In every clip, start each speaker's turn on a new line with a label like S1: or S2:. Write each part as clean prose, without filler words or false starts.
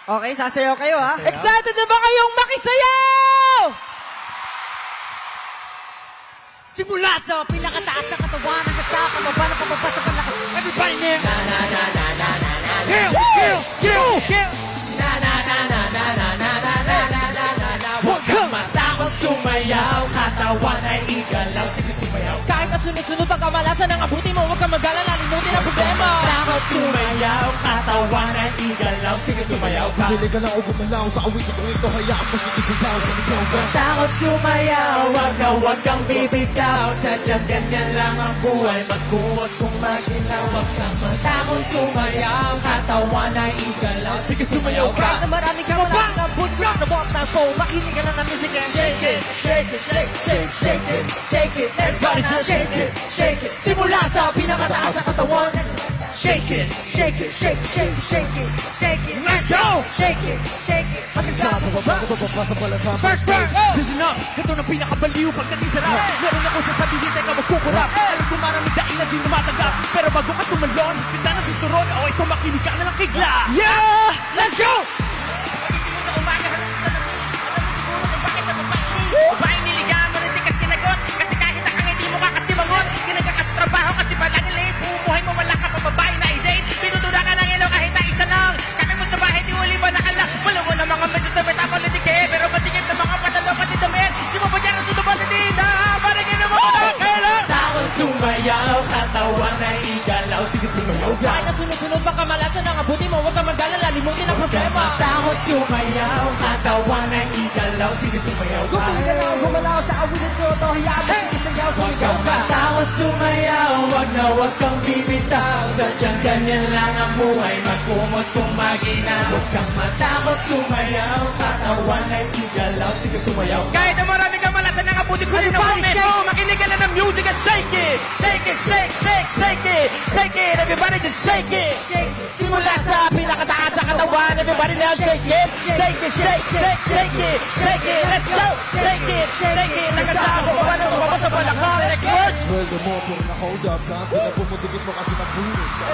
S1: Okay, sasayaw kayo ha?
S2: Excited na ba kayong makisayaw?
S1: Simula sa pinakataas na katawan hanggang sa pababa na pababa sa palakas. Everybody there! Na na na na na na na na. Na na na na na na na na na na na na. Huwag kang matakot sumayaw, katawan ay igalaw, sige sumayaw.
S2: Kahit na sunod-sunod ang kamalasan ng abuti mo, huwag kang mag-alala, limutin ang problema.
S1: Takot sumayaw, katawan ay igalaw, sige sumayaw ka.
S3: Pili ka lang o gumalaw sa awit itong ito, hayaan mo siya isigaw sa ligaw ka.
S1: Takot sumayaw, wag kang bibitaw. Sadyang ganyan lang ang buhay, magkuwot kung maginaw. Wag kang matakot sumayaw, katawan ay igalaw, sige sumayaw ka.
S2: Kahit na marami kang malang na budyak na bot na phone, makinig ka na ng music and
S1: Shake it, shake it, shake, shake, shake it, shake it. Everybody just shake it, shake it. Simula sa pinakataas sa katawan. Shake it, shake it, shake, shake, shake it, shake it. Let's go! Shake it, shake it. Hanggang sa pababa.
S3: First
S1: verse,
S3: listen up, ito na pinakabaliw pagdating sa rap. Meron ako sasabihin, teka magkukurap. Alam ko maraming dahilan din na matagap, pero bago ka tumalon, pinta na sinturon, o ito makinig ka na ng kigla.
S1: Yeah! Let's go!
S2: sa umaga hanggang sa salamin. Alam mo siguro kung bakit napapain. Babaeng niligaman mo, hindi ka sinagot. Kasi kahit ang hindi mo ka kasi mangot. Ginagakas-trabaho kasi palagi late. Bumubuhay mo, wala ka pa babae na i-date. Pinutuda ka ng ilaw kahit na isa lang. Kami mo sa bahay, di uli ba nakala? Wala mo na mga medyo sa meta politike. Pero masigit na mga padalo pati damit. Di mo ba dyan ang sudo ba sa dita? Parang yun ang mga nakakailan.
S1: Takot sumayaw, katawan ay igalaw, sige sumayaw ka.
S2: Kahit na sunod-sunod bang kamalasan ng abuti mo, huwag kang mag-alala, limutin ang problema.
S1: Takot sumayaw, katawan ay igalaw, sige sumayaw ka.
S2: Gumalaw sa awitin ko, to hayaan mo, sige sayaw,
S1: Huwag
S2: sumigaw
S1: kang
S2: ka.
S1: matakot sumayaw, wag kang bibitaw. Sadyang ganyan lang ang buhay, magkumot kung maginaw. Huwag kang matakot sumayaw, katawan ay igalaw, sige sumayaw ka.
S2: Kahit na marami kang malasan ng abuti ko rin ang moment mo, makinig ka na ng music and shake it. Shake it, shake, shake, shake it. Shake it, everybody just shake it. Simula sa pinakataas sa katawan, everybody now shake it. Shake it, shake, shake, shake it. Shake it, let's go. Shake it, shake it. Nagkasama ko pa na mababa sa balakang. Next verse.
S3: Sweldo mo, pero na-hold up ka. Pinapumudugit mo kasi nabulog ka.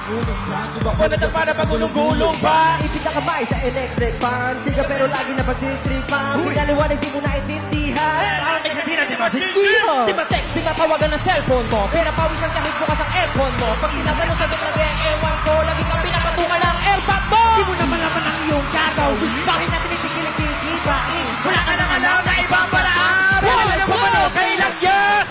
S3: Gulong ka, diba?
S2: Wala na para pagulong-gulong pa.
S1: Ipit na kamay sa electric fan. Siga pero lagi na pagtitripan. Pinaliwanag di mo naintindihan.
S2: Parang may hindi natin masindihan. Di ba text, tinatawagan ng cellphone mo. Pinapawisan kahit bukas ang aircon mo. Pag tinatanong sa talaga ang ewan ko, lagi kang pinapatungan ng airpot mo.
S1: Di mo naman laman ang iyong gagawin. Bakit na tinitigil ang titipain?
S2: Wala ka nang alam na ibang paraan. Pero alam mo ba no, kailan yan?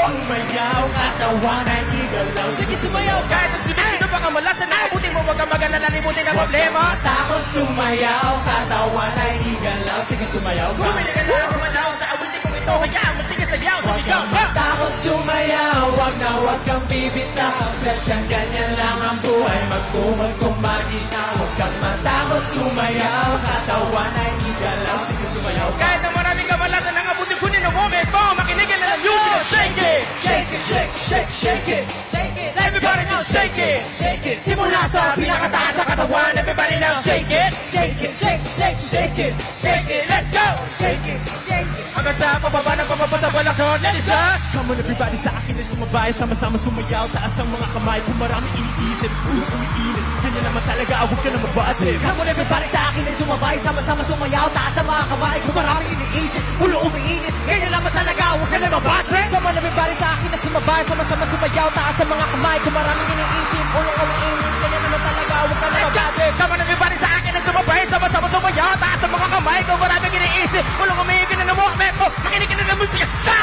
S1: Sumayaw, katawan ay igalaw.
S2: Sige sumayaw kahit ang sunod-sunod pa kamalasan ng abuti mo. Huwag kang mag-alala, limutin ang problema.
S1: Takot sumayaw, katawan ay igalaw. Sige sumayaw ka.
S2: Bumili ka na kumalaw sa abuti kong ito. Hayaan mo, sige sayaw,
S1: Huwag
S2: sumigaw
S1: kang
S2: ka.
S1: matakot sumayaw, wag kang bibitaw. Sadyang ganyan lang ang buhay, magkumag kung maginaw. Huwag kang matakot sumayaw, katawan ay igalaw. Sige sumayaw ka.
S2: Kahit na maraming kamalasan ng abuti ko ng moment mo, makinig ka na ng music and shake it.
S1: Shake it, shake, shake, shake it. Shake it,
S2: Everybody just shake it.
S1: shake it.
S2: Simula sa pinakataas sa katawan, everybody now shake it.
S1: Shake it, shake, shake, shake it.
S2: Shake it, let's go.
S1: Shake it, shake it.
S2: Hanggang sa pababa ng pababa sa balakon. Let it up.
S3: Come on everybody, sa akin ay sumabay. Sama-sama sumayaw, taas ang mga kamay. Kung marami iniisip, ulo umiinit. Kanya naman talaga, huwag ka na mabatrip.
S1: Come on everybody, sa akin ay sumabay. Sama-sama sumayaw, taas ang mga kamay. Kung maraming iniisip, ulo umiinit. Ganyan naman talaga, huwag ka na mabatrip.
S2: Come on everybody, sa akin na sumabay. Sama-sama sumayaw, taas ang mga kamay. Kung maraming iniisip, ulong umiinit. Ganyan naman talaga, huwag ka na mabatrip. Come on everybody, sa akin na sumabay. Sama-sama sumayaw, taas ang mga kamay. Kung maraming iniisip, ulong umiinit. Ganyan naman mo, makinig ka na ng musika.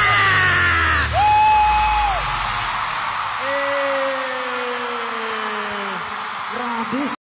S1: Grabe.